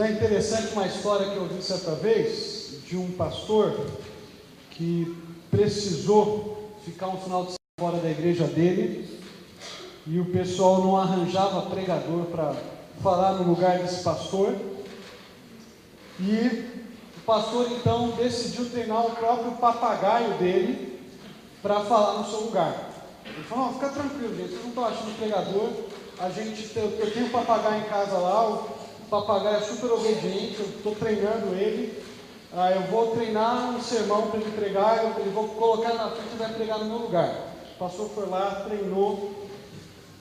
Não é interessante uma história que eu ouvi certa vez de um pastor que precisou ficar um final de semana fora da igreja dele e o pessoal não arranjava pregador para falar no lugar desse pastor, e o pastor então decidiu treinar o próprio papagaio dele para falar no seu lugar. Ele falou: não, fica tranquilo, gente, vocês não estão achando pregador, eu tenho um papagaio em casa lá, o papagaio é super obediente, eu estou treinando ele, eu vou treinar um sermão para ele pregar, eu vou colocar na frente e vai pregar no meu lugar. O pastor foi lá, treinou.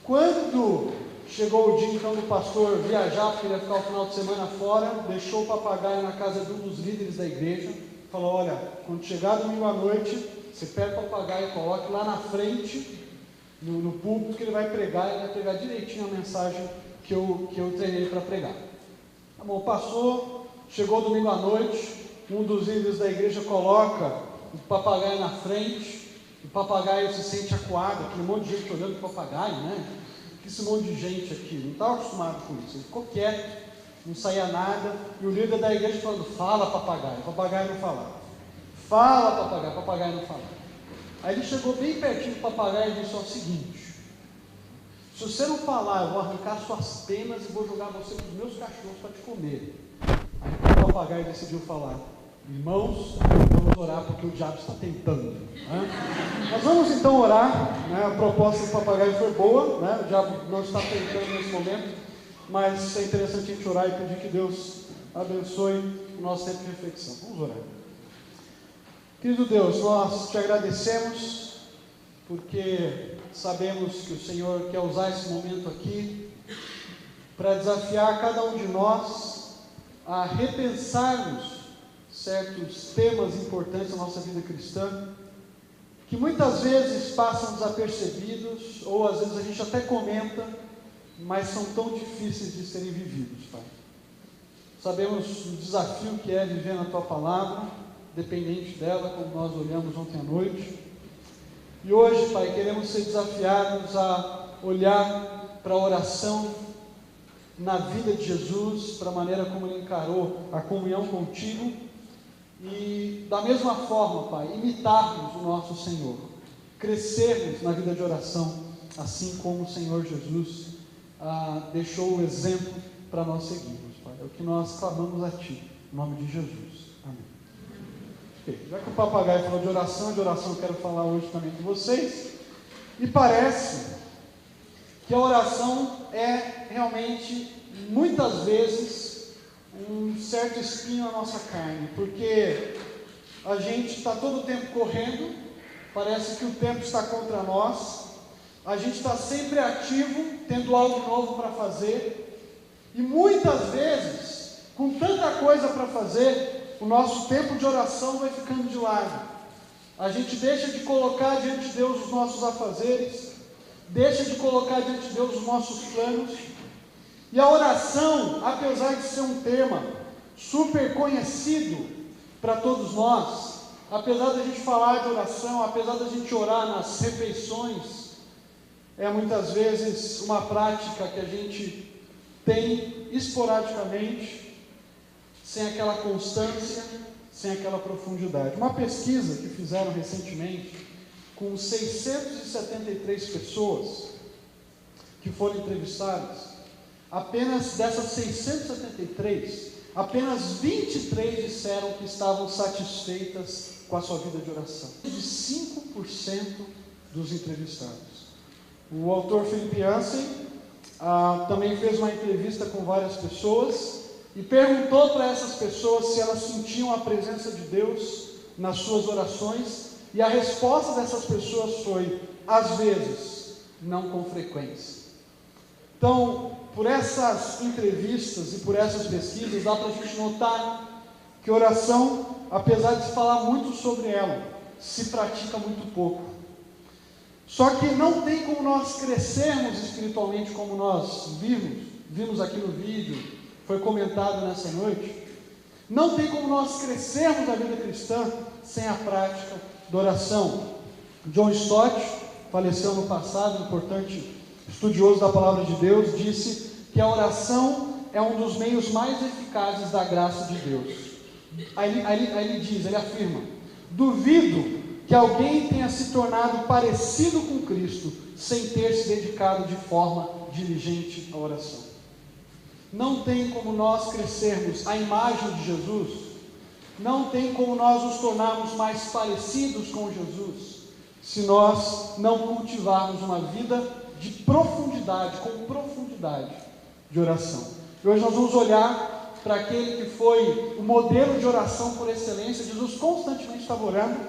Quando chegou o dia então do pastor viajar, porque ele ia ficar o final de semana fora, deixou o papagaio na casa de um dos líderes da igreja, falou: olha, quando chegar domingo à noite, você pega o papagaio e coloque lá na frente, no púlpito, que ele vai pregar, e vai pregar direitinho a mensagem que eu treinei para pregar. Tá bom, passou, chegou domingo à noite, um dos líderes da igreja coloca o papagaio na frente, o papagaio se sente acuado, aquele monte de gente olhando para o papagaio, né? Esse monte de gente aqui, não estava acostumado com isso, ele ficou quieto, não saía nada, e o líder da igreja falando: fala, papagaio, o papagaio não falava. Fala, papagaio, o papagaio não falava. Aí ele chegou bem pertinho do papagaio e disse: o seguinte, se você não falar, eu vou arrancar suas penas e vou jogar você para os meus cachorros para te comer. Aí o papagaio decidiu falar: irmãos, vamos orar porque o diabo está tentando. Né? Nós vamos então orar, né? A proposta do papagaio foi boa, né? O diabo não está tentando nesse momento, mas é interessante a gente orar e pedir que Deus abençoe o nosso tempo de reflexão. Vamos orar. Querido Deus, nós te agradecemos porque sabemos que o Senhor quer usar esse momento aqui para desafiar cada um de nós a repensarmos certos temas importantes da nossa vida cristã, que muitas vezes passam desapercebidos, ou às vezes a gente até comenta, mas são tão difíceis de serem vividos, Pai. Sabemos o desafio que é viver na Tua Palavra, dependente dela, como nós olhamos ontem à noite. E hoje, Pai, queremos ser desafiados a olhar para a oração na vida de Jesus, para a maneira como Ele encarou a comunhão contigo, e da mesma forma, Pai, imitarmos o nosso Senhor, crescermos na vida de oração, assim como o Senhor Jesus deixou o exemplo para nós seguirmos, Pai. É o que nós clamamos a Ti, em nome de Jesus. Amém. Okay. Já que o papagaio falou de oração eu quero falar hoje também com vocês, e parece que a oração é realmente, muitas vezes, um certo espinho na nossa carne, porque a gente está todo o tempo correndo, parece que o tempo está contra nós, a gente está sempre ativo, tendo algo novo para fazer, e muitas vezes, com tanta coisa para fazer, o nosso tempo de oração vai ficando de lado. A gente deixa de colocar diante de Deus os nossos afazeres, deixa de colocar diante de Deus os nossos planos. E a oração, apesar de ser um tema super conhecido para todos nós, apesar de a gente falar de oração, apesar de a gente orar nas refeições, é muitas vezes uma prática que a gente tem esporadicamente, sem aquela constância, sem aquela profundidade. Uma pesquisa que fizeram recentemente com 673 pessoas que foram entrevistadas, apenas dessas 673, apenas 23 disseram que estavam satisfeitas com a sua vida de oração. De 5% dos entrevistados. O autor Philip Yancey também fez uma entrevista com várias pessoas e perguntou para essas pessoas se elas sentiam a presença de Deus nas suas orações, e a resposta dessas pessoas foi: às vezes, não com frequência. Então, por essas entrevistas e por essas pesquisas, dá para a gente notar que oração, apesar de se falar muito sobre ela, se pratica muito pouco. Só que não tem como nós crescermos espiritualmente, como nós vimos aqui no vídeo, foi comentado nessa noite. Não tem como nós crescermos na vida cristã sem a prática da oração. John Stott, faleceu no passado, importante estudioso da palavra de Deus, disse que a oração é um dos meios mais eficazes da graça de Deus. Aí ele afirma: duvido que alguém tenha se tornado parecido com Cristo sem ter se dedicado de forma diligente à oração. Não tem como nós crescermos à imagem de Jesus, não tem como nós nos tornarmos mais parecidos com Jesus, se nós não cultivarmos uma vida de profundidade, com profundidade de oração. E hoje nós vamos olhar para aquele que foi o modelo de oração por excelência. Jesus constantemente estava orando,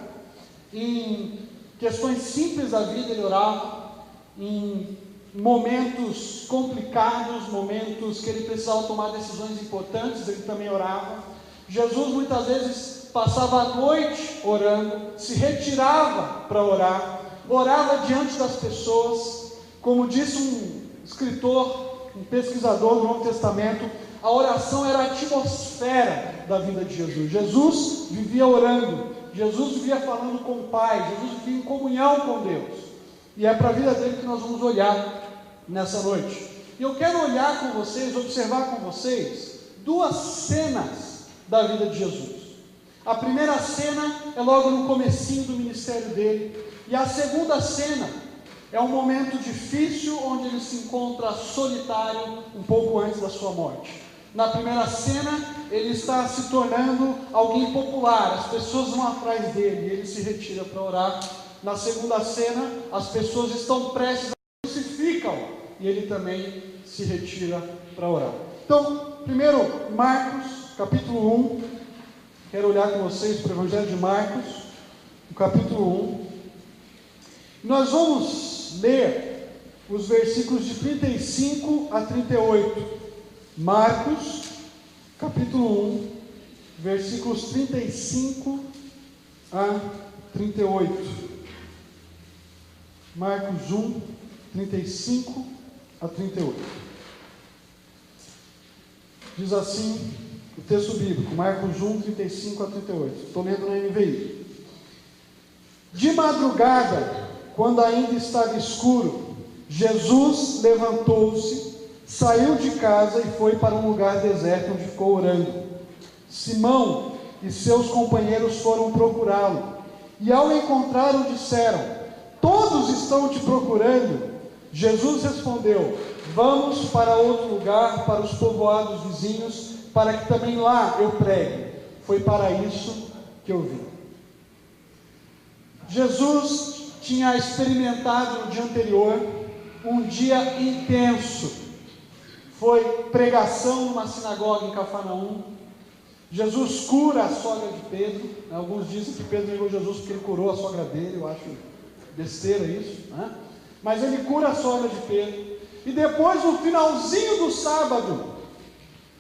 em questões simples da vida ele orava, em momentos complicados, momentos que ele precisava tomar decisões importantes, ele também orava. Jesus muitas vezes passava a noite orando, se retirava para orar, orava diante das pessoas. Como disse um escritor, um pesquisador do Novo Testamento, a oração era a atmosfera da vida de Jesus. Jesus vivia orando, Jesus vivia falando com o Pai, Jesus vivia em comunhão com Deus. E é para a vida dele que nós vamos olhar nessa noite. E eu quero olhar com vocês, observar com vocês, duas cenas da vida de Jesus. A primeira cena é logo no comecinho do ministério dele, e a segunda cena é um momento difícil, onde ele se encontra solitário, um pouco antes da sua morte. Na primeira cena, ele está se tornando alguém popular, as pessoas vão atrás dele, e ele se retira para orar. Na segunda cena, as pessoas estão prestes a crucificam, e ele também se retira para orar. Então, primeiro, Marcos, capítulo 1, quero olhar com vocês para o Evangelho de Marcos, no capítulo 1. Nós vamos ler os versículos de 35 a 38. Marcos, capítulo 1, versículos 35 a 38. Marcos 1, 35 a 38. Diz assim o texto bíblico, Marcos 1, 35 a 38. Estou lendo na NVI. De madrugada, quando ainda estava escuro, Jesus levantou-se, saiu de casa e foi para um lugar deserto onde ficou orando. Simão e seus companheiros foram procurá-lo, e ao encontrá-lo disseram: todos estão te procurando. Jesus respondeu: vamos para outro lugar, para os povoados vizinhos, para que também lá eu pregue. Foi para isso que eu vim. Jesus tinha experimentado no dia anterior um dia intenso. Foi pregação numa sinagoga em Cafarnaum. Jesus cura a sogra de Pedro. Alguns dizem que Pedro negou Jesus porque ele curou a sogra dele. Eu acho besteira isso, né? Mas ele cura a sogra de Pedro. E depois, no finalzinho do sábado,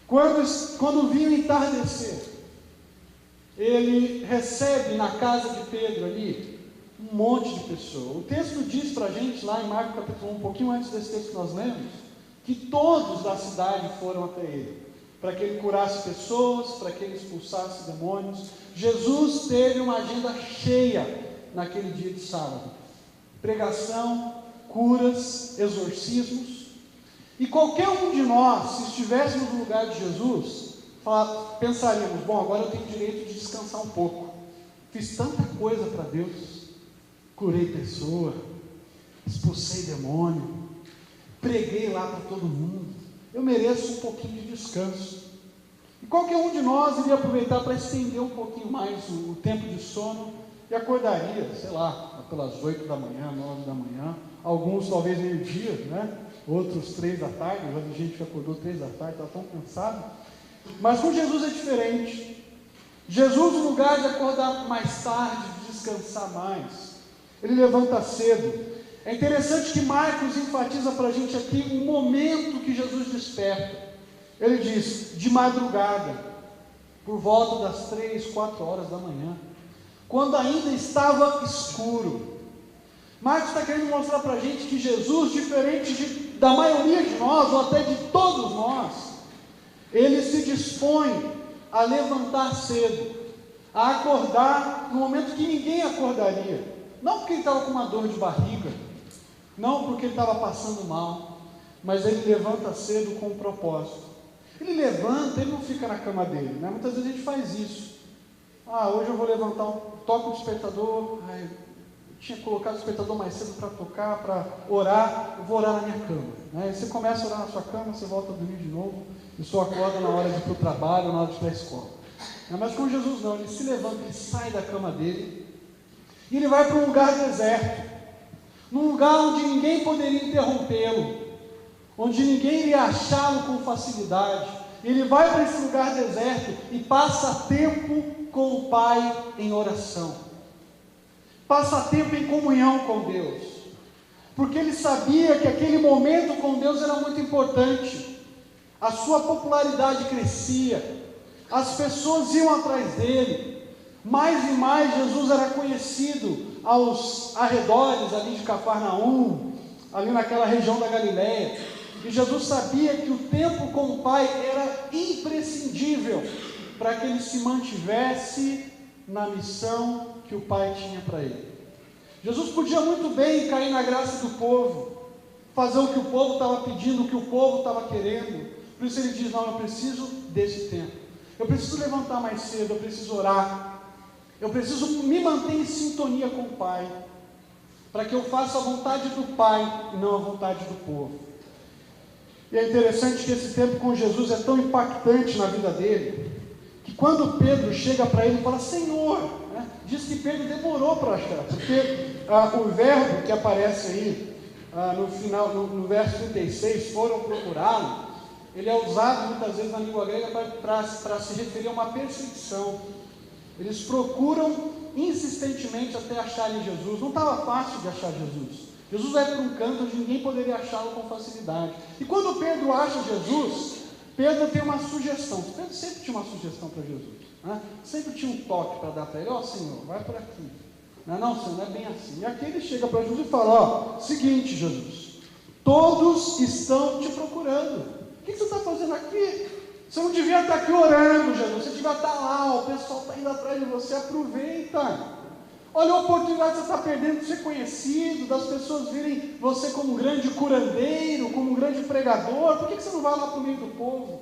quando vinha entardecer, ele recebe na casa de Pedro ali um monte de pessoas. O texto diz para a gente lá em Marcos capítulo 1, um pouquinho antes desse texto que nós lemos, que todos da cidade foram até ele, para que ele curasse pessoas, para que ele expulsasse demônios. Jesus teve uma agenda cheia naquele dia de sábado: pregação, curas, exorcismos. E qualquer um de nós, se estivéssemos no lugar de Jesus, pensaríamos: bom, agora eu tenho direito de descansar um pouco. Fiz tanta coisa para Deus, curei pessoa, expulsei demônio, preguei lá para todo mundo, eu mereço um pouquinho de descanso. E qualquer um de nós iria aproveitar para estender um pouquinho mais o tempo de sono e acordaria, sei lá, pelas 8 da manhã, 9 da manhã, alguns talvez meio-dia, né? Outros 3 da tarde. Eu já vi gente que acordou 3 da tarde, está tão cansado. Mas com Jesus é diferente. Jesus, no lugar de acordar mais tarde, de descansar mais, ele levanta cedo. É interessante que Marcos enfatiza para a gente aqui o momento que Jesus desperta. Ele diz: de madrugada, por volta das 3, 4 horas da manhã, quando ainda estava escuro. Marcos está querendo mostrar para a gente que Jesus, diferente da maioria de nós, ou até de todos nós, ele se dispõe a levantar cedo, a acordar no momento que ninguém acordaria. Não porque ele estava com uma dor de barriga, não porque ele estava passando mal, mas ele levanta cedo com um propósito. Ele levanta, ele não fica na cama dele, né? Muitas vezes a gente faz isso. Hoje eu vou levantar, toco o despertador, eu tinha colocado o despertador mais cedo para tocar, para orar, eu vou orar na minha cama, né? Aí você começa a orar na sua cama, você volta a dormir de novo, e só acorda na hora de ir para o trabalho, na hora de ir para a escola. Mas com Jesus não, ele se levanta, ele sai da cama dele, e ele vai para um lugar deserto, num lugar onde ninguém poderia interrompê-lo, onde ninguém iria achá-lo com facilidade. Ele vai para esse lugar deserto e passa tempo com o Pai em oração, passa tempo em comunhão com Deus, porque ele sabia que aquele momento com Deus era muito importante. A sua popularidade crescia, as pessoas iam atrás dele, mais e mais Jesus era conhecido aos arredores ali de Cafarnaum, ali naquela região da Galileia, e Jesus sabia que o tempo com o Pai era imprescindível para que ele se mantivesse na missão que o Pai tinha para ele. Jesus podia muito bem cair na graça do povo, fazer o que o povo estava pedindo, o que o povo estava querendo. Por isso ele diz: não, eu preciso desse tempo, eu preciso levantar mais cedo, eu preciso orar, eu preciso me manter em sintonia com o Pai, para que eu faça a vontade do Pai e não a vontade do povo. E é interessante que esse tempo com Jesus é tão impactante na vida dele, que quando Pedro chega para ele e fala: Senhor, né? Diz que Pedro demorou para achar, porque o verbo que aparece aí no final, no verso 36, foram procurá-lo, ele é usado muitas vezes na língua grega para se referir a uma perseguição. Eles procuram insistentemente até acharem Jesus. Não estava fácil de achar Jesus. Jesus vai para um canto onde ninguém poderia achá-lo com facilidade. E quando Pedro acha Jesus, Pedro tem uma sugestão. Pedro sempre tinha uma sugestão para Jesus, né? Sempre tinha um toque para dar para ele: ó, Senhor, vai por aqui. Não, Senhor, não é bem assim. E aqui ele chega para Jesus e fala: ó, seguinte, Jesus, todos estão te procurando. O que você está fazendo aqui? Você não devia estar aqui orando, Jesus. Você devia estar lá, o pessoal está indo atrás de você. Aproveita. Olha a oportunidade que você está perdendo de ser conhecido, das pessoas virem você como um grande curandeiro, como um grande pregador. Por que você não vai lá para o meio do povo?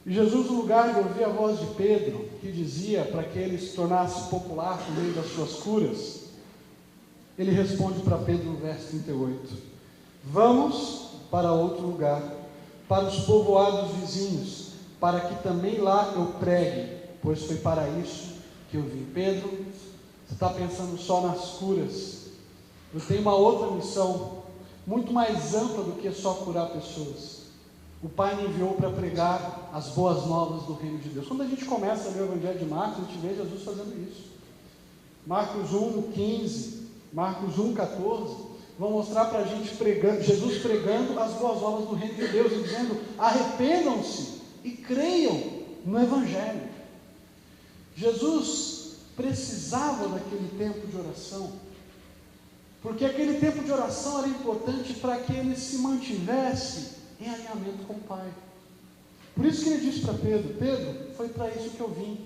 E Jesus, no lugar de ouvir a voz de Pedro, que dizia para que ele se tornasse popular por meio das suas curas, ele responde para Pedro no verso 38: vamos para outro lugar, para os povoados vizinhos, para que também lá eu pregue, pois foi para isso que eu vim. Pedro, você está pensando só nas curas? Eu tenho uma outra missão, muito mais ampla do que só curar pessoas. O Pai me enviou para pregar as boas novas do reino de Deus. Quando a gente começa a ler o Evangelho de Marcos, a gente vê Jesus fazendo isso. Marcos 1:15, Marcos 1:14, vão mostrar para a gente Jesus pregando as boas novas do reino de Deus e dizendo: arrependam-se e creiam no Evangelho. Jesus precisava daquele tempo de oração, porque aquele tempo de oração era importante para que ele se mantivesse em alinhamento com o Pai. Por isso que ele disse para Pedro: Pedro, foi para isso que eu vim.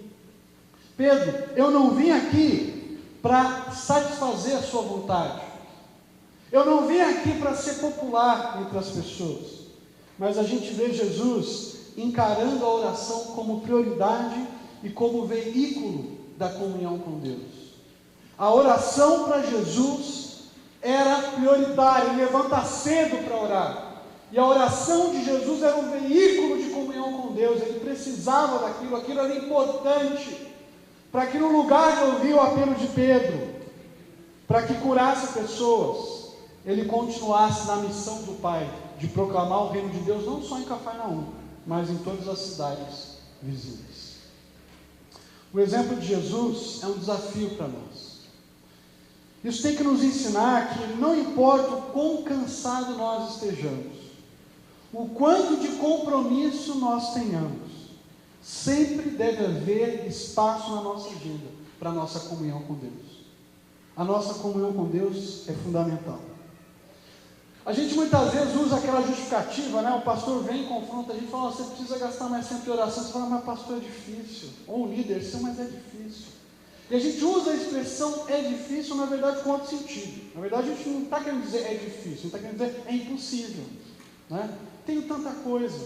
Pedro, eu não vim aqui para satisfazer a sua vontade, eu não vim aqui para ser popular entre as pessoas, mas a gente vê Jesus encarando a oração como prioridade e como veículo da comunhão com Deus. A oração para Jesus era prioritária. Ele levanta cedo para orar, e a oração de Jesus era um veículo de comunhão com Deus. Ele precisava daquilo, aquilo era importante para que, no lugar de ouvir o apelo de Pedro, para que curasse pessoas, ele continuasse na missão do Pai, de proclamar o reino de Deus, não só em Cafarnaum, mas em todas as cidades vizinhas. O exemplo de Jesus é um desafio para nós. Isso tem que nos ensinar que não importa o quão cansado nós estejamos, o quanto de compromisso nós tenhamos, sempre deve haver espaço na nossa agenda para a nossa comunhão com Deus. A nossa comunhão com Deus é fundamental. A gente muitas vezes usa aquela justificativa, né? O pastor vem e confronta a gente e fala: você precisa gastar mais tempo de oração. Você fala: mas pastor, é difícil. Ou um líder seu, mas é difícil. E a gente usa a expressão é difícil, na verdade, com outro sentido. Na verdade, a gente não está querendo dizer é difícil, a gente está querendo dizer é impossível, né? tenho tanta coisa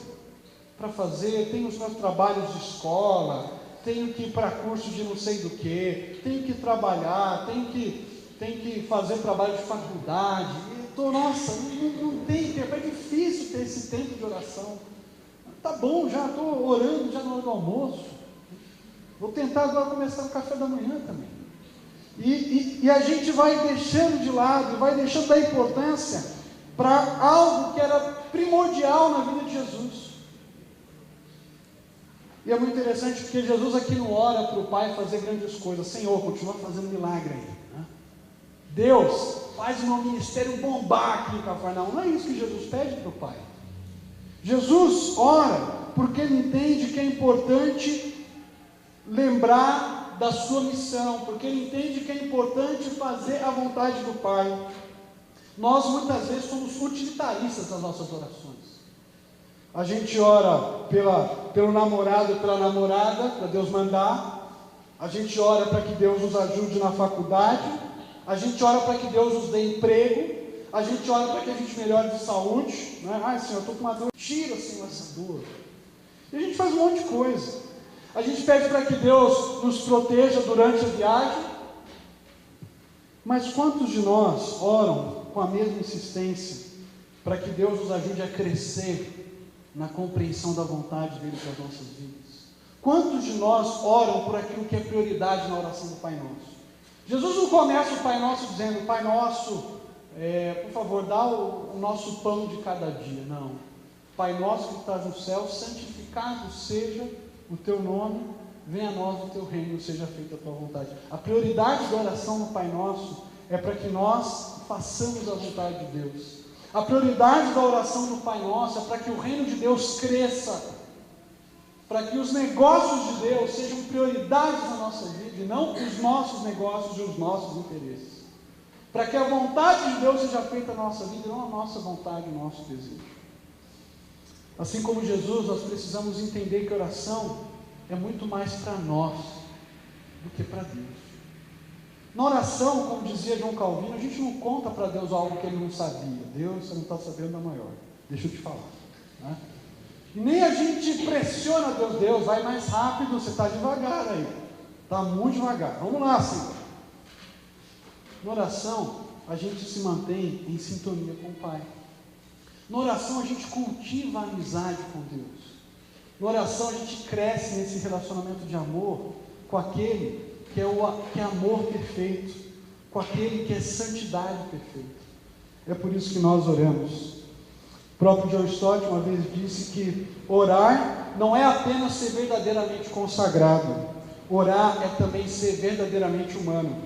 para fazer, tenho os meus trabalhos de escola, tenho que ir para curso de não sei do que, tenho que trabalhar, tenho que fazer trabalho de faculdade. Nossa, não tem tempo, é difícil ter esse tempo de oração. Tá bom, já estou orando já na hora do almoço. Vou tentar agora começar o café da manhã também. E a gente vai deixando de lado, vai deixando da importância para algo que era primordial na vida de Jesus. E é muito interessante porque Jesus aqui não ora para o Pai fazer grandes coisas. Senhor, continua fazendo milagre aí. Né? Deus, faz o meu ministério bombar aqui em Cafarnaum. Não é isso que Jesus pede para o Pai. Jesus ora porque ele entende que é importante lembrar da sua missão, porque ele entende que é importante fazer a vontade do Pai. Nós muitas vezes somos utilitaristas nas nossas orações. A gente ora pelo namorado, pela namorada, para Deus mandar. A gente ora para que Deus nos ajude na faculdade. A gente ora para que Deus nos dê emprego. A gente ora para que a gente melhore de saúde. Né? Ai, Senhor, eu estou com uma dor. Tira, Senhor, essa dor. E a gente faz um monte de coisa. A gente pede para que Deus nos proteja durante a viagem. Mas quantos de nós oram com a mesma insistência para que Deus nos ajude a crescer na compreensão da vontade dele para as nossas vidas? Quantos de nós oram por aquilo que é prioridade na oração do Pai Nosso? Jesus não começa o Pai Nosso dizendo: Pai Nosso, por favor, dá o nosso pão de cada dia. Não. Pai Nosso que estás no céu, santificado seja o teu nome, venha a nós o teu reino, seja feita a tua vontade. A prioridade da oração no Pai Nosso é para que nós façamos a vontade de Deus. A prioridade da oração do Pai Nosso é para que o reino de Deus cresça, para que os negócios de Deus sejam prioridades na nossa vida, e não os nossos negócios e os nossos interesses. Para que a vontade de Deus seja feita na nossa vida, e não a nossa vontade e o nosso desejo. Assim como Jesus, nós precisamos entender que oração é muito mais para nós do que para Deus. Na oração, como dizia João Calvino, a gente não conta para Deus algo que ele não sabia. Deus, você não está sabendo da maior. Deixa eu te falar. Né? E nem a gente pressiona Deus. Deus, vai mais rápido, você está devagar aí. Está muito devagar. Vamos lá, Senhor. Na oração, a gente se mantém em sintonia com o Pai. Na oração, a gente cultiva a amizade com Deus. Na oração, a gente cresce nesse relacionamento de amor com aquele que é amor perfeito, com aquele que é santidade perfeita. É por isso que nós oramos. O próprio John Stott uma vez disse que orar não é apenas ser verdadeiramente consagrado, orar é também ser verdadeiramente humano.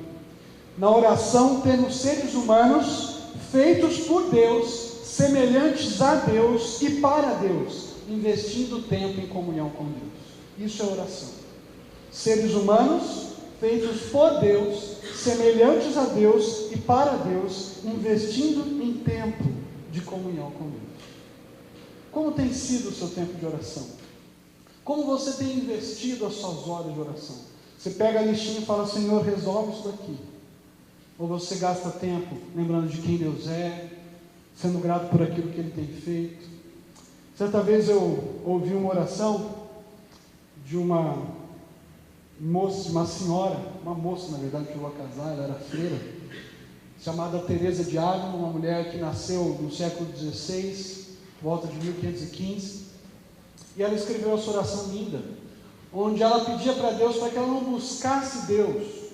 Na oração temos seres humanos feitos por Deus, semelhantes a Deus e para Deus, investindo tempo em comunhão com Deus. Isso é oração. Seres humanos feitos por Deus, semelhantes a Deus e para Deus, investindo em tempo de comunhão com Deus. Como tem sido o seu tempo de oração? Como você tem investido as suas horas de oração? Você pega a listinha e fala: Senhor, resolve isso daqui. Ou você gasta tempo lembrando de quem Deus é, sendo grato por aquilo que Ele tem feito. Certa vez eu ouvi uma oração de uma moça, uma moça na verdade, que chegou a casar, ela era freira, chamada Teresa de Ávila, uma mulher que nasceu no século XVI, volta de 1515, e ela escreveu essa oração linda, onde ela pedia para Deus para que ela não buscasse Deus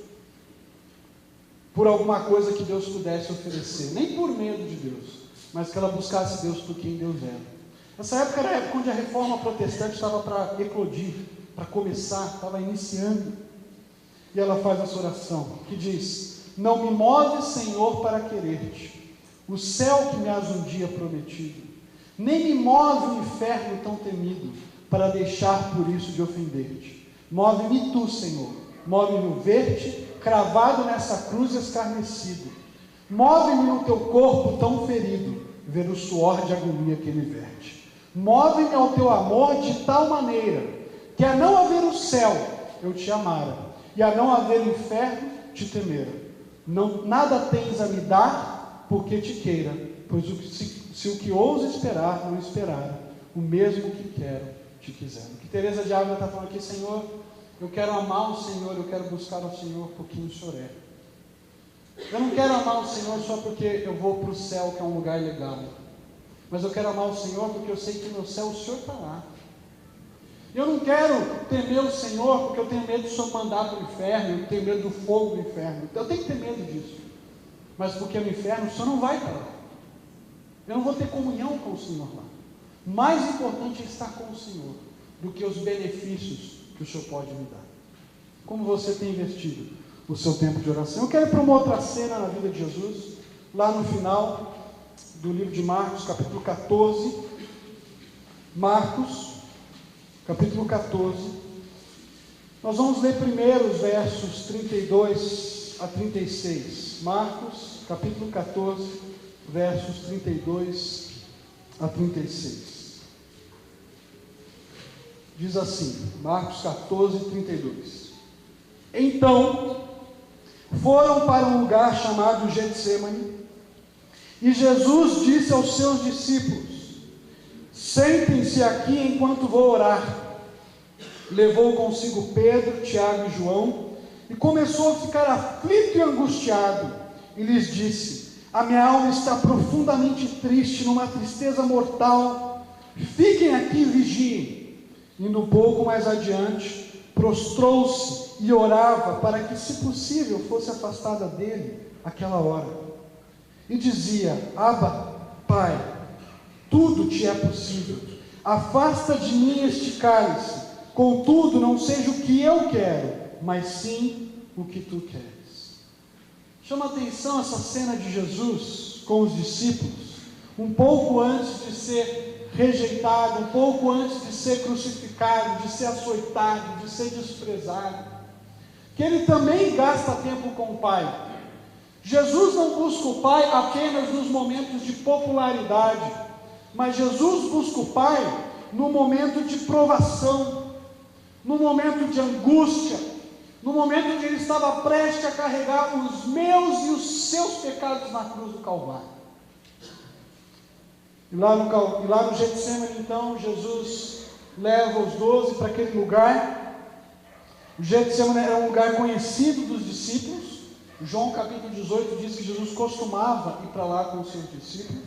por alguma coisa que Deus pudesse oferecer, nem por medo de Deus, mas que ela buscasse Deus por quem Deus era. Essa época era a época onde a reforma protestante estava para eclodir, para começar, estava iniciando. E ela faz essa oração, que diz: não me move, Senhor, para querer-te, o céu que me has um dia prometido, nem me move o inferno tão temido, para deixar por isso de ofender-te. Move-me tu, Senhor, move-me o ver-te, cravado nessa cruz escarnecido. Move-me no teu corpo tão ferido, ver o suor de agonia que ele verte. Move-me ao teu amor de tal maneira, que a não haver o céu, eu te amara, e a não haver o inferno, te temera. Nada tens a me dar, porque te queira, pois se o que ousa esperar não esperar, o mesmo que quero te quiser. O que Teresa de Ávila está falando aqui, Senhor, eu quero amar o Senhor, eu quero buscar o Senhor por quem o Senhor é. Eu não quero amar o Senhor só porque eu vou para o céu, que é um lugar legal. Mas eu quero amar o Senhor porque eu sei que no meu céu o Senhor está lá. Eu não quero temer o Senhor porque eu tenho medo do Senhor mandar para o inferno, eu tenho medo do fogo do inferno. Eu tenho que ter medo disso. Mas porque no inferno o Senhor não vai para lá. Eu não vou ter comunhão com o Senhor lá. Mais importante é estar com o Senhor do que os benefícios que o Senhor pode me dar. Como você tem investido o seu tempo de oração? Eu quero ir para uma outra cena na vida de Jesus, lá no final do livro de Marcos, capítulo 14. Marcos, capítulo 14. Nós vamos ler primeiro os versos 32 a 36. Marcos, capítulo 14, versos 32 a 36. Diz assim, Marcos 14, 32. Então, foram para um lugar chamado Getsêmani, e Jesus disse aos seus discípulos: sentem-se aqui enquanto vou orar. Levou consigo Pedro, Tiago e João, e começou a ficar aflito e angustiado, e lhes disse: a minha alma está profundamente triste, numa tristeza mortal. Fiquem aqui e vigiem. Indo um pouco mais adiante, prostrou-se e orava para que, se possível, fosse afastada dele aquela hora. E dizia: Abba, Pai, tudo te é possível. Afasta de mim este cálice. Contudo, não seja o que eu quero, mas sim o que tu queres. Chama atenção essa cena de Jesus com os discípulos, um pouco antes de ser rejeitado, um pouco antes de ser crucificado, de ser açoitado, de ser desprezado, que ele também gasta tempo com o Pai. Jesus não busca o Pai apenas nos momentos de popularidade, mas Jesus busca o Pai no momento de provação, no momento de angústia, no momento em que ele estava prestes a carregar os meus e os seus pecados na cruz do Calvário. E lá no Getsêmani, então, Jesus leva os 12 para aquele lugar. O Getsêmani era um lugar conhecido dos discípulos. João capítulo 18 diz que Jesus costumava ir para lá com os seus discípulos,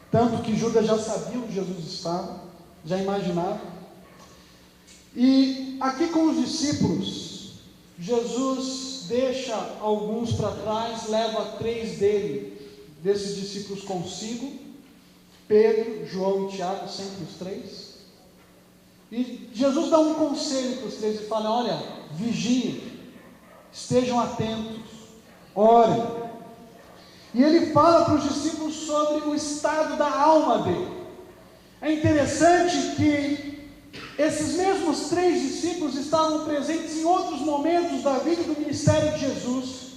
tanto que Judas já sabia onde Jesus estava, já imaginava. E aqui com os discípulos, Jesus deixa alguns para trás, leva 3 desses discípulos consigo, Pedro, João e Tiago, sempre os 3. E Jesus dá um conselho para os 3 e fala: olha, vigiem, estejam atentos, orem. E ele fala para os discípulos sobre o estado da alma dele. É interessante que esses mesmos 3 discípulos estavam presentes em outros momentos da vida e do ministério de Jesus.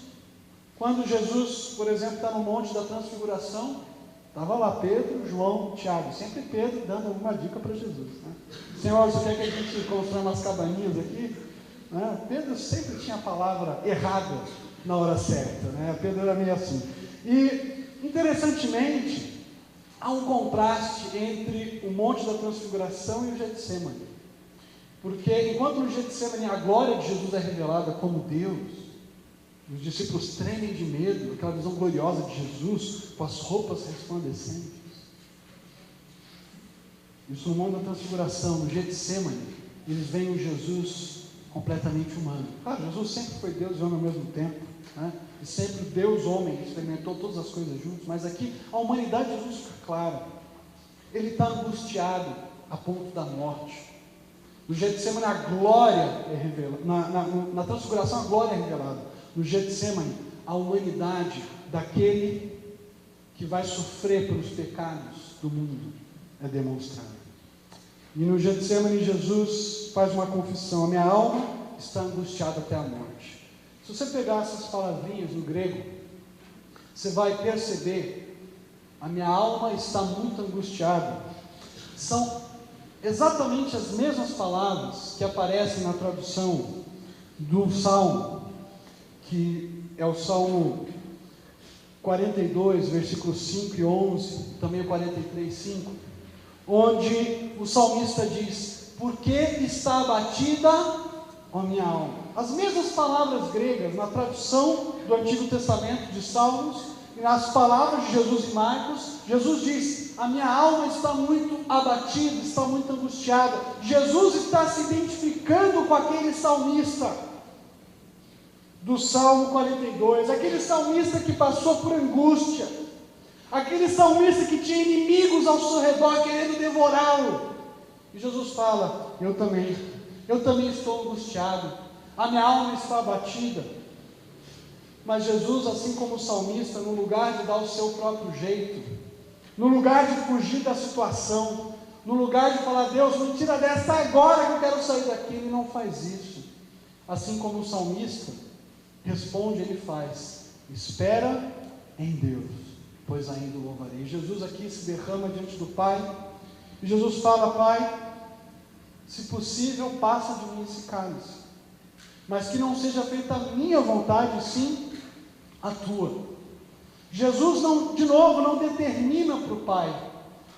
Quando Jesus, por exemplo, está no Monte da Transfiguração, estava lá Pedro, João, Tiago, sempre Pedro dando alguma dica para Jesus, né? Senhor, você quer que a gente construa umas cabaninhas aqui? Né? Pedro sempre tinha a palavra errada na hora certa, né? Pedro era meio assim. E, interessantemente, há um contraste entre o Monte da Transfiguração e o Getsêmani. Porque enquanto no Getsêmani a glória de Jesus é revelada como Deus, os discípulos tremem de medo, aquela visão gloriosa de Jesus, com as roupas resplandecentes. Isso no Monte da Transfiguração, no Getsêmani, eles veem o Jesus completamente humano. Claro, Jesus sempre foi Deus e homem ao mesmo tempo, né? E sempre Deus, homem, experimentou todas as coisas juntos, mas aqui a humanidade de Jesus fica clara. Ele está angustiado a ponto da morte. No Getsêmani a glória é revelada, na Transfiguração a glória é revelada. No Getsêmani, a humanidade daquele que vai sofrer pelos pecados do mundo é demonstrada. E no Getsêmani, Jesus faz uma confissão: a minha alma está angustiada até a morte. Se você pegar essas palavrinhas no grego, você vai perceber: a minha alma está muito angustiada. São exatamente as mesmas palavras que aparecem na tradução do Salmo, que é o Salmo 42, versículos 5 e 11, também o 43, 5, onde o salmista diz: por que está abatida a minha alma? As mesmas palavras gregas na tradução do Antigo Testamento de Salmos e nas palavras de Jesus em Marcos, Jesus diz: a minha alma está muito abatida, está muito angustiada. Jesus está se identificando com aquele salmista do Salmo 42, aquele salmista que passou por angústia, aquele salmista que tinha inimigos ao seu redor querendo devorá-lo. E Jesus fala: eu também estou angustiado, a minha alma está abatida. Mas Jesus, assim como o salmista, no lugar de dar o seu próprio jeito, no lugar de fugir da situação, no lugar de falar: Deus, me tira dessa agora que eu quero sair daqui, ele não faz isso. Assim como o salmista responde, ele faz: espera em Deus, pois ainda o louvarei. Jesus aqui se derrama diante do Pai, e Jesus fala: Pai, se possível, passa de mim esse cálice, mas que não seja feita a minha vontade, sim a tua. Jesus não determina para o Pai,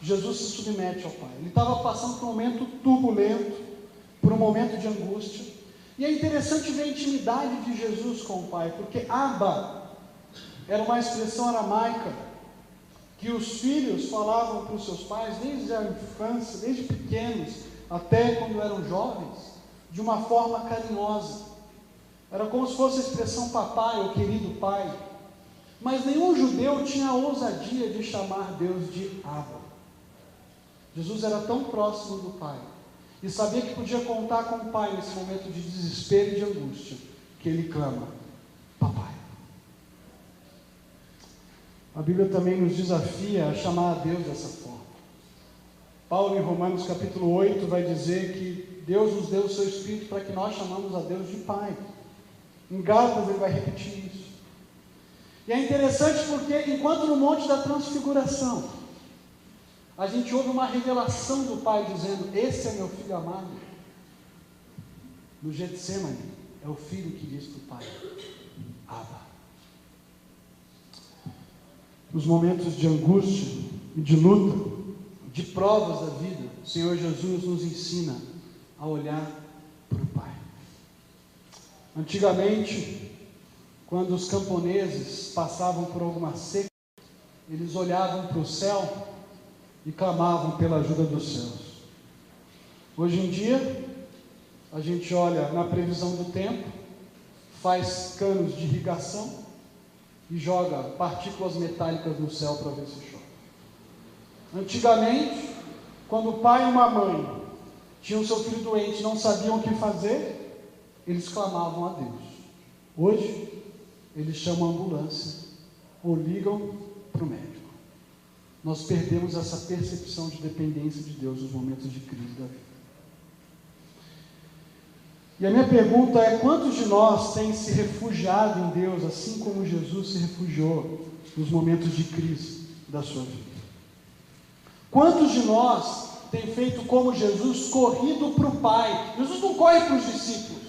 Jesus se submete ao Pai. Ele estava passando por um momento turbulento, por um momento de angústia, e é interessante ver a intimidade de Jesus com o Pai, porque Abba era uma expressão aramaica que os filhos falavam para os seus pais desde a infância, desde pequenos até quando eram jovens, de uma forma carinhosa. Era como se fosse a expressão papai ou querido pai. Mas nenhum judeu tinha a ousadia de chamar Deus de Abba. Jesus era tão próximo do Pai e sabia que podia contar com o Pai nesse momento de desespero e de angústia, que ele clama: Papai. A Bíblia também nos desafia a chamar a Deus dessa forma. Paulo, em Romanos capítulo 8, vai dizer que Deus nos deu o seu Espírito para que nós chamamos a Deus de Pai. Em Gálatas ele vai repetir isso. E é interessante porque, enquanto no Monte da Transfiguração, a gente ouve uma revelação do Pai dizendo: esse é meu filho amado. No Getsemane, é o filho que diz para o Pai: Abba. Nos momentos de angústia e de luta, de provas da vida, o Senhor Jesus nos ensina a olhar para o Pai. Antigamente, quando os camponeses passavam por alguma seca, eles olhavam para o céu e clamavam pela ajuda dos céus. Hoje em dia, a gente olha na previsão do tempo, faz canos de irrigação e joga partículas metálicas no céu para ver se chove. Antigamente, quando o pai e uma mãe tinham seu filho doente e não sabiam o que fazer, eles clamavam a Deus. Hoje, eles chamam a ambulância ou ligam para o médico. Nós perdemos essa percepção de dependência de Deus nos momentos de crise da vida. E a minha pergunta é: quantos de nós têm se refugiado em Deus, assim como Jesus se refugiou nos momentos de crise da sua vida? Quantos de nós têm feito como Jesus, corrido para o Pai? Jesus não corre para os discípulos.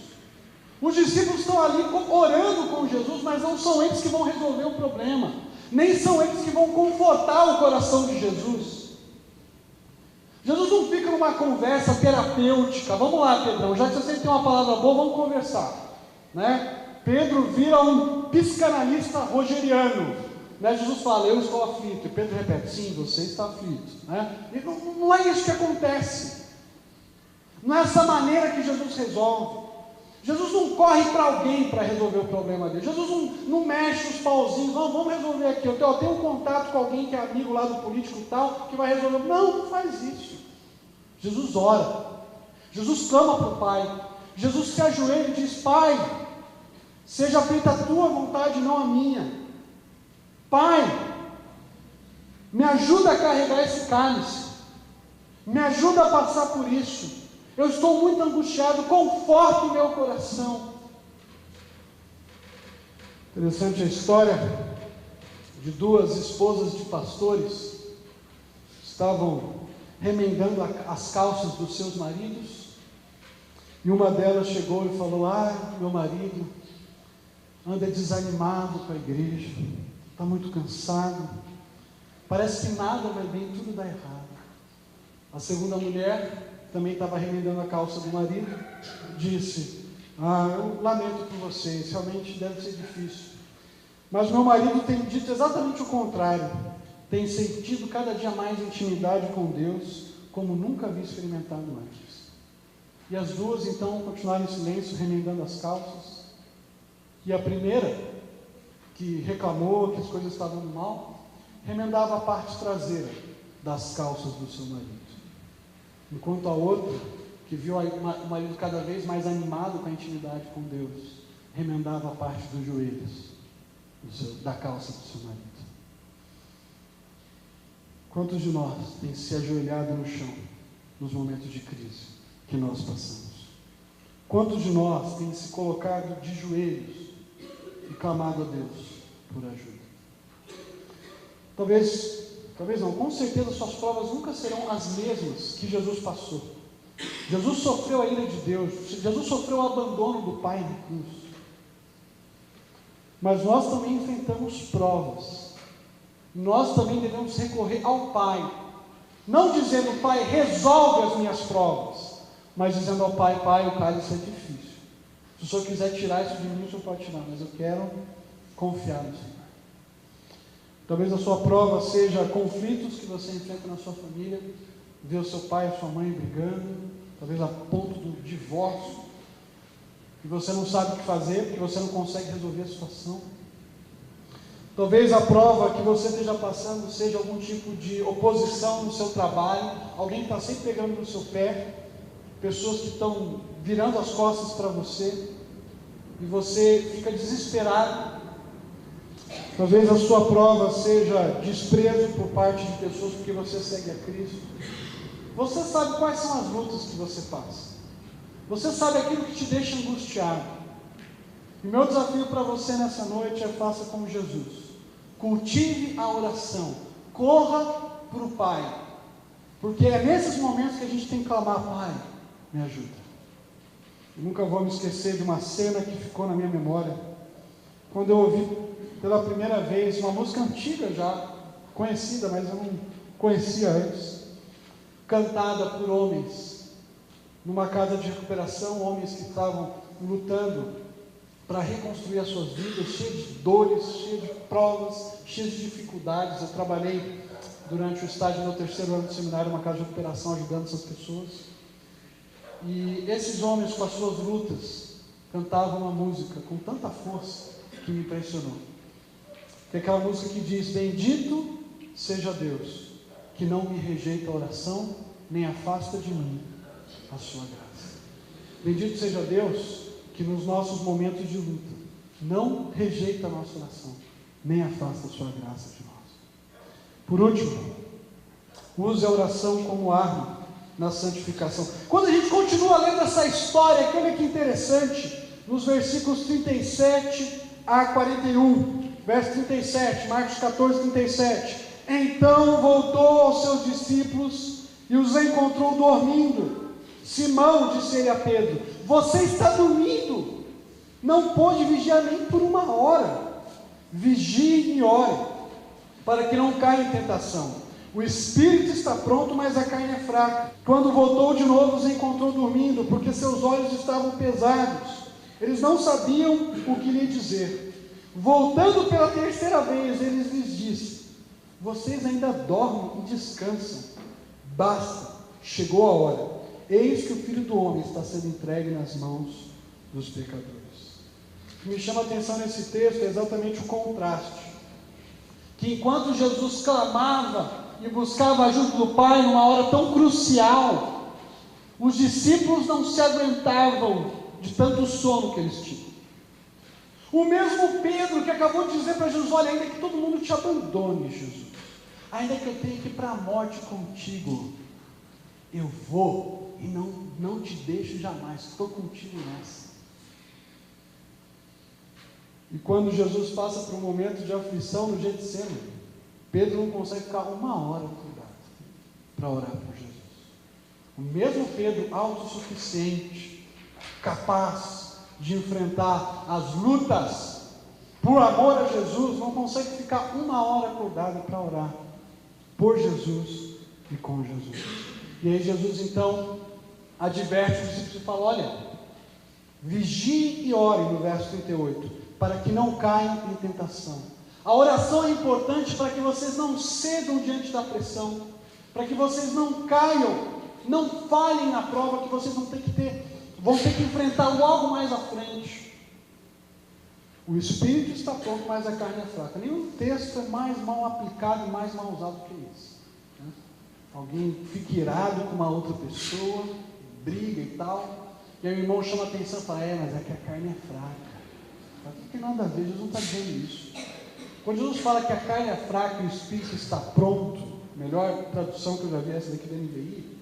Os discípulos estão ali orando com Jesus, mas não são eles que vão resolver o problema, nem são eles que vão confortar o coração de Jesus. Jesus não fica numa conversa terapêutica: vamos lá, Pedrão, já que você tem uma palavra boa, vamos conversar, né? Pedro vira um psicanalista rogeriano, né? Jesus fala: eu estou aflito, e Pedro repete: sim, você está aflito, né? E não é isso que acontece, não é essa maneira que Jesus resolve. Jesus não corre para alguém para resolver o problema dele. Jesus não mexe os pauzinhos: vamos resolver aqui, eu tenho um contato com alguém que é amigo lá do político tal, que vai resolver. Não faz isso. Jesus ora, Jesus clama para o Pai, Jesus se ajoelha e diz: Pai, seja feita a tua vontade, não a minha. Pai, me ajuda a carregar esse cálice, me ajuda a passar por isso. Eu estou muito angustiado, conforta o meu coração. Interessante a história de duas esposas de pastores, estavam remendando as calças dos seus maridos, e uma delas chegou e falou: meu marido anda desanimado com a igreja, está muito cansado, parece que nada vai bem, tudo dá errado. A segunda mulher também estava remendando a calça do marido, disse: eu lamento por vocês, realmente deve ser difícil, mas meu marido tem dito exatamente o contrário, tem sentido cada dia mais intimidade com Deus, como nunca havia experimentado antes. E as duas então continuaram em silêncio, remendando as calças. E a primeira, que reclamou que as coisas estavam mal, remendava a parte traseira das calças do seu marido. Enquanto a outra, que viu o marido cada vez mais animado com a intimidade com Deus, remendava a parte dos joelhos da calça do seu marido. Quantos de nós têm se ajoelhado no chão nos momentos de crise que nós passamos? Quantos de nós têm se colocado de joelhos e clamado a Deus por ajuda? Talvez não, com certeza suas provas nunca serão as mesmas que Jesus passou. Jesus sofreu a ira de Deus, Jesus sofreu o abandono do Pai na cruz. Mas nós também enfrentamos provas. Nós também devemos recorrer ao Pai, não dizendo: Pai, resolve as minhas provas, mas dizendo ao Pai: Pai, o cálice é difícil, se o Senhor quiser tirar isso de mim, o Senhor pode tirar, mas eu quero confiar no Senhor. Talvez a sua prova seja conflitos que você enfrenta na sua família, ver o seu pai e a sua mãe brigando, talvez a ponto do divórcio, e você não sabe o que fazer, porque você não consegue resolver a situação. Talvez a prova que você esteja passando seja algum tipo de oposição no seu trabalho, alguém que está sempre pegando no seu pé, pessoas que estão virando as costas para você, e você fica desesperado. Talvez a sua prova seja desprezo por parte de pessoas porque você segue a Cristo. Você sabe quais são as lutas que você passa. Você sabe aquilo que te deixa angustiado. E meu desafio para você nessa noite é: faça como Jesus. Cultive a oração. Corra para o Pai. Porque é nesses momentos que a gente tem que clamar: Pai, me ajuda. Eu nunca vou me esquecer de uma cena que ficou na minha memória. Quando eu ouvi pela primeira vez uma música antiga já, conhecida, mas eu não conhecia antes, cantada por homens, numa casa de recuperação, homens que estavam lutando para reconstruir as suas vidas, cheios de dores, cheios de provas, cheios de dificuldades. Eu trabalhei durante o estágio do meu 3º ano de seminário, uma casa de recuperação, ajudando essas pessoas, e esses homens com as suas lutas, cantavam uma música com tanta força, que me impressionou, que é aquela música que diz: bendito seja Deus, que não me rejeita a oração, nem afasta de mim a sua graça. Bendito seja Deus, que nos nossos momentos de luta, não rejeita a nossa oração, nem afasta a sua graça de nós. Por último, use a oração como arma na santificação. Quando a gente continua lendo essa história, olha que interessante, nos versículos 37 a 41, verso 37, Marcos 14, 37. Então voltou aos seus discípulos e os encontrou dormindo. Simão, disse ele a Pedro: você está dormindo, não pôde vigiar nem por 1 hora. Vigie e ore, para que não caia em tentação. O espírito está pronto, mas a carne é fraca. Quando voltou de novo, os encontrou dormindo, porque seus olhos estavam pesados. Eles não sabiam o que lhe dizer. Voltando pela 3ª vez, ele lhes disse: vocês ainda dormem e descansam. Basta, chegou a hora. Eis que o Filho do Homem está sendo entregue nas mãos dos pecadores. O que me chama a atenção nesse texto é exatamente o contraste. Que enquanto Jesus clamava e buscava a ajuda do Pai numa hora tão crucial, os discípulos não se aguentavam de tanto sono que eles tinham. O mesmo Pedro que acabou de dizer para Jesus: olha, ainda que todo mundo te abandone, Jesus, ainda que eu tenha que ir para a morte contigo, eu vou e não te deixo jamais, estou contigo nessa. E quando Jesus passa por um momento de aflição no Getsemane, Pedro não consegue ficar 1 hora cuidado para orar por Jesus. O mesmo Pedro, autossuficiente, capaz de enfrentar as lutas, por amor a Jesus, não consegue ficar uma hora acordado para orar por Jesus e com Jesus. E aí Jesus então adverte os discípulos e fala: olha, vigie e ore, no verso 38, para que não caiam em tentação. A oração é importante para que vocês não cedam diante da pressão, para que vocês não caiam, não falhem na prova que vocês vão ter que enfrentar logo mais à frente. O espírito está pronto, mas a carne é fraca. Nenhum texto é mais mal aplicado e mais mal usado que esse, né? Alguém fica irado com uma outra pessoa, briga e tal, e aí o irmão chama a atenção e fala: mas é que a carne é fraca. Não tem nada a ver, Jesus não está dizendo isso. Quando Jesus fala que a carne é fraca e o espírito está pronto, melhor tradução que eu já vi, essa daqui da NVI,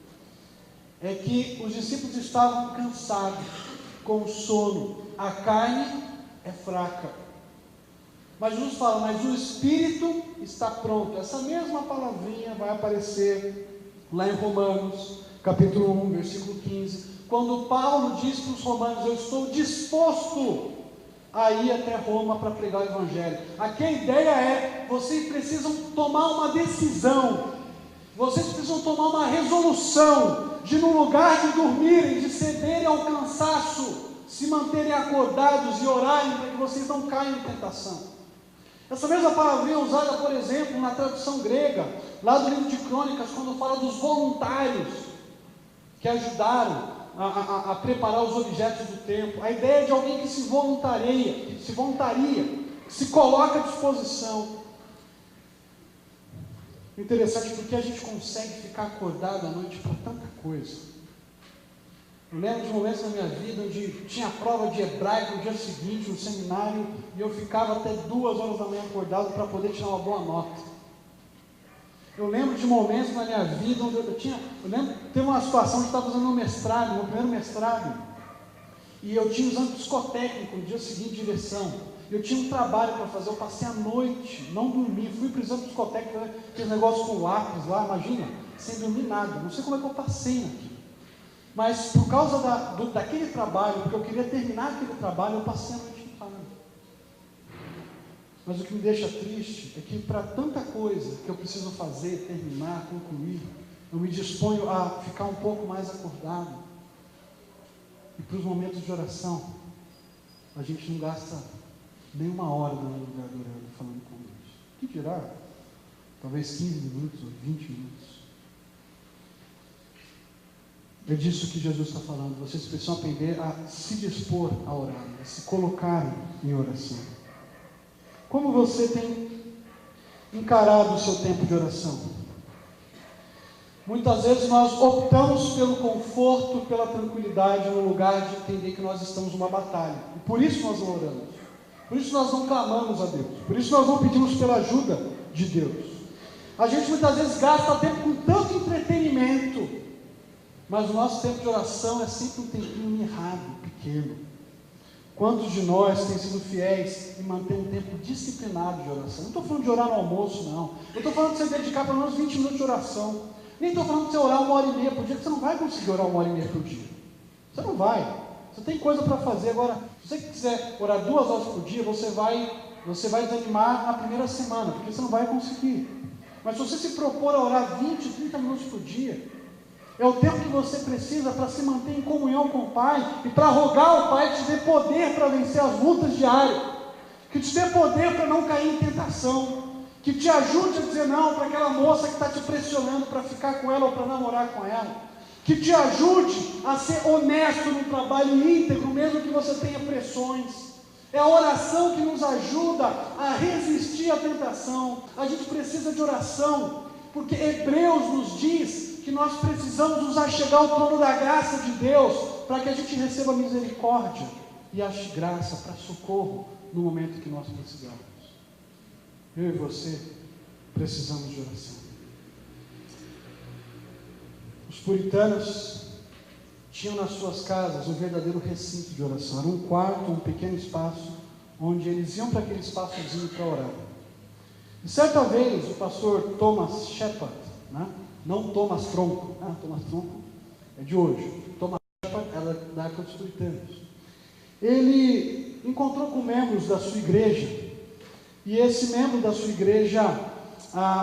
é que os discípulos estavam cansados, com sono. A carne é fraca. Mas Jesus fala: mas o espírito está pronto. Essa mesma palavrinha vai aparecer lá em Romanos, capítulo 1, versículo 15, quando Paulo diz para os romanos: eu estou disposto a ir até Roma para pregar o Evangelho. Aqui a ideia é: vocês precisam tomar uma decisão, vocês precisam tomar uma resolução, de no lugar de dormirem, de cederem ao cansaço, se manterem acordados e orarem para que vocês não caiam em tentação. Essa mesma palavrinha é usada, por exemplo, na tradução grega, lá do livro de Crônicas, quando fala dos voluntários que ajudaram a preparar os objetos do templo. A ideia é de alguém que se voluntaria, que se coloca à disposição. Interessante, porque a gente consegue ficar acordado à noite para tanta coisa. Eu lembro de momentos na minha vida onde tinha prova de hebraico no dia seguinte, no seminário, e eu ficava até 2 horas da manhã acordado para poder tirar uma boa nota. Eu lembro de momentos na minha vida onde eu lembro que teve uma situação que eu estava fazendo meu primeiro mestrado, e eu tinha exame psicotécnico no dia seguinte de direção. Eu tinha um trabalho para fazer, eu passei a noite, não dormi, fui para o exame psicotécnico, aquele negócio com lápis lá, imagina, sem dormir nada, não sei como é que eu passei naquilo. Mas por causa daquele trabalho, porque eu queria terminar aquele trabalho, eu passei a noite inteira. Mas o que me deixa triste é que para tanta coisa que eu preciso fazer, terminar, concluir, eu me disponho a ficar um pouco mais acordado. E para os momentos de oração, a gente não gasta nem uma hora no lugar orando, falando com Deus. O que dirá? Talvez 15 minutos ou 20 minutos. É disso que Jesus está falando. Vocês precisam aprender a se dispor a orar, a se colocarem em oração. Como você tem encarado o seu tempo de oração? Muitas vezes nós optamos pelo conforto, pela tranquilidade, no lugar de entender que nós estamos numa batalha. E por isso nós não oramos. Por isso nós não clamamos a Deus. Por isso nós não pedimos pela ajuda de Deus. A gente muitas vezes gasta tempo com tanto entretenimento, mas o nosso tempo de oração é sempre um tempinho mirrado, pequeno. Quantos de nós têm sido fiéis em manter um tempo disciplinado de oração? Não estou falando de orar no almoço, não. Eu estou falando de você dedicar pelo menos 20 minutos de oração. Nem estou falando de você orar 1h30 por dia, porque você não vai conseguir orar 1h30 por dia. Você não vai. Você tem coisa para fazer. Agora, se você quiser orar 2 horas por dia, você vai desanimar na primeira semana, porque você não vai conseguir. Mas se você se propor a orar 20, 30 minutos por dia, é o tempo que você precisa para se manter em comunhão com o Pai e para rogar ao Pai que te dê poder para vencer as lutas diárias, que te dê poder para não cair em tentação, que te ajude a dizer não para aquela moça que está te pressionando para ficar com ela ou para namorar com ela, que te ajude a ser honesto no trabalho íntegro, mesmo que você tenha pressões. É a oração que nos ajuda a resistir à tentação. A gente precisa de oração, porque Hebreus nos diz que nós precisamos nos achegar ao trono da graça de Deus, para que a gente receba misericórdia e ache graça para socorro no momento que nós precisamos. Eu e você precisamos de oração. Os puritanos tinham nas suas casas um verdadeiro recinto de oração. Era um quarto, um pequeno espaço, onde eles iam para aquele espaçozinho para orar. E certa vez o pastor Thomas Shepard, não Thomas Tronco, Thomas Tronco é de hoje, Thomas Shepard era da época dos puritanos. Ele encontrou com membros da sua igreja E esse membro da sua igreja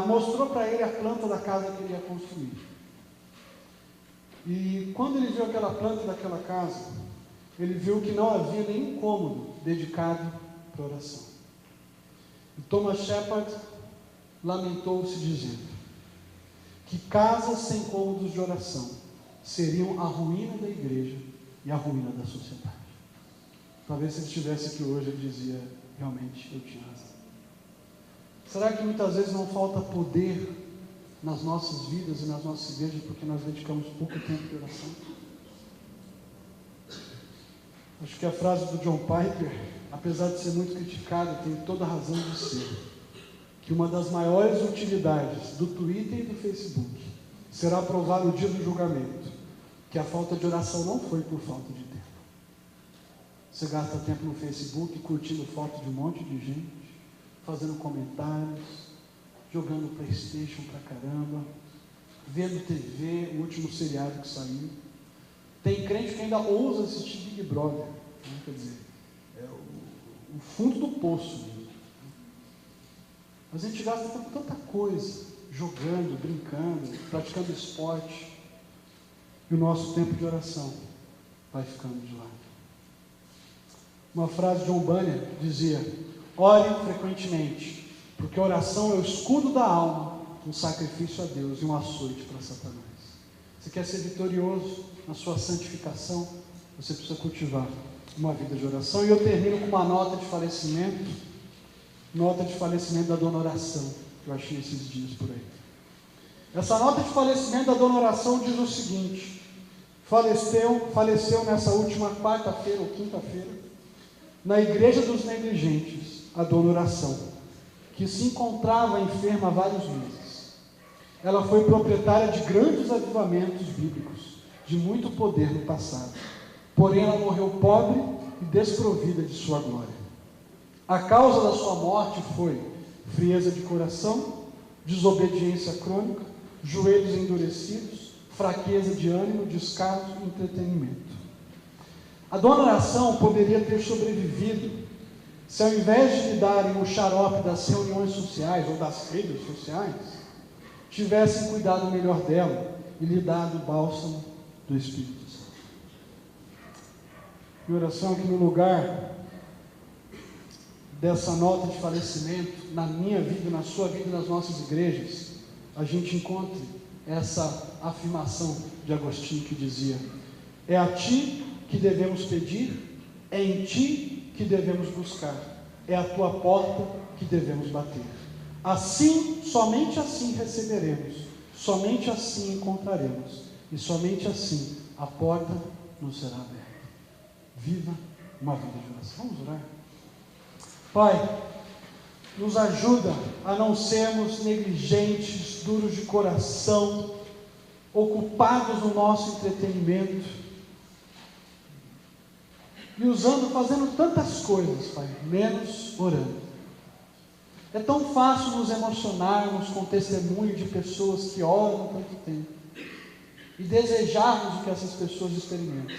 mostrou para ele a planta da casa que ele ia construir. E quando ele viu aquela planta daquela casa, ele viu que não havia nenhum cômodo dedicado para oração. E Thomas Shepard lamentou-se dizendo que casas sem cômodos de oração seriam a ruína da igreja e a ruína da sociedade. Talvez se ele estivesse aqui hoje, ele dizia, realmente, eu tinha razão. Será que muitas vezes não falta poder nas nossas vidas e nas nossas igrejas porque nós dedicamos pouco tempo de oração? Acho que a frase do John Piper, apesar de ser muito criticada, tem toda a razão de ser. Que uma das maiores utilidades do Twitter e do Facebook será provar no dia do julgamento que a falta de oração não foi por falta de tempo. Você gasta tempo no Facebook curtindo foto de um monte de gente, fazendo comentários, jogando PlayStation pra caramba, vendo TV, o último seriado que saiu. Tem crente que ainda ousa assistir Big Brother, né? Quer dizer, é o fundo do poço mesmo. Mas a gente gasta tanta coisa, jogando, brincando, praticando esporte, e o nosso tempo de oração vai ficando de lado. Uma frase de John Bunyan dizia: ore frequentemente, porque a oração é o escudo da alma, um sacrifício a Deus e um açoite para Satanás. Você quer ser vitorioso na sua santificação? Você precisa cultivar uma vida de oração. E eu termino com uma nota de falecimento da Dona Oração, que eu achei esses dias por aí. Essa nota de falecimento da Dona Oração diz o seguinte: faleceu nessa última quarta-feira ou quinta-feira, na Igreja dos Negligentes, a Dona Oração, que se encontrava enferma há vários meses. Ela foi proprietária de grandes avivamentos bíblicos, de muito poder no passado. Porém, ela morreu pobre e desprovida de sua glória. A causa da sua morte foi frieza de coração, desobediência crônica, joelhos endurecidos, fraqueza de ânimo, descaso e entretenimento. A Dona Oração poderia ter sobrevivido se, ao invés de lhe darem o xarope das reuniões sociais ou das redes sociais, tivessem cuidado melhor dela e lhe dado o bálsamo do Espírito Santo. Minha oração é que no lugar dessa nota de falecimento, na minha vida, na sua vida, nas nossas igrejas, a gente encontre essa afirmação de Agostinho que dizia: é a ti que devemos pedir, é em ti que devemos buscar, é a tua porta que devemos bater. Assim, somente assim receberemos, somente assim encontraremos, e somente assim a porta nos será aberta. Viva uma vida de oração. Vamos orar? Pai, nos ajuda a não sermos negligentes, duros de coração, ocupados no nosso entretenimento, e fazendo tantas coisas, Pai, menos orando. É tão fácil nos emocionarmos com o testemunho de pessoas que oram tanto tempo e desejarmos o que essas pessoas experimentam.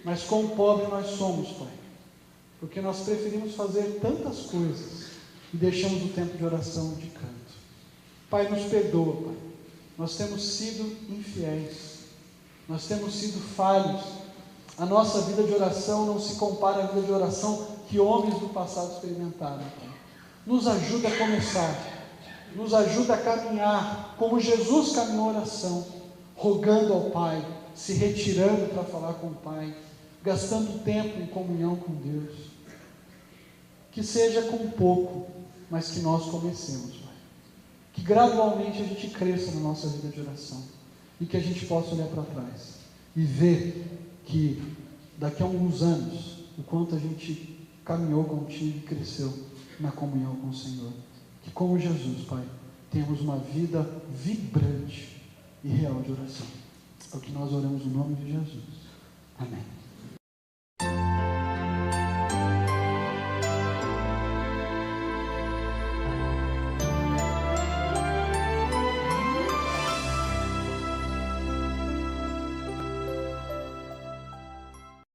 Mas quão pobre nós somos, Pai, porque nós preferimos fazer tantas coisas e deixamos o tempo de oração de canto. Pai, nos perdoa, Pai. Nós temos sido infiéis, nós temos sido falhos. A nossa vida de oração não se compara à vida de oração que homens do passado experimentaram, Pai. Nos ajuda a começar, nos ajuda a caminhar como Jesus caminhou a oração, rogando ao Pai, se retirando para falar com o Pai, gastando tempo em comunhão com Deus. Que seja com pouco, mas que nós comecemos, Pai. Que gradualmente a gente cresça na nossa vida de oração e que a gente possa olhar para trás e ver que daqui a alguns anos, o quanto a gente caminhou contigo e cresceu na comunhão com o Senhor. Que como Jesus, Pai, temos uma vida vibrante e real de oração. É o que nós oramos no nome de Jesus. Amém.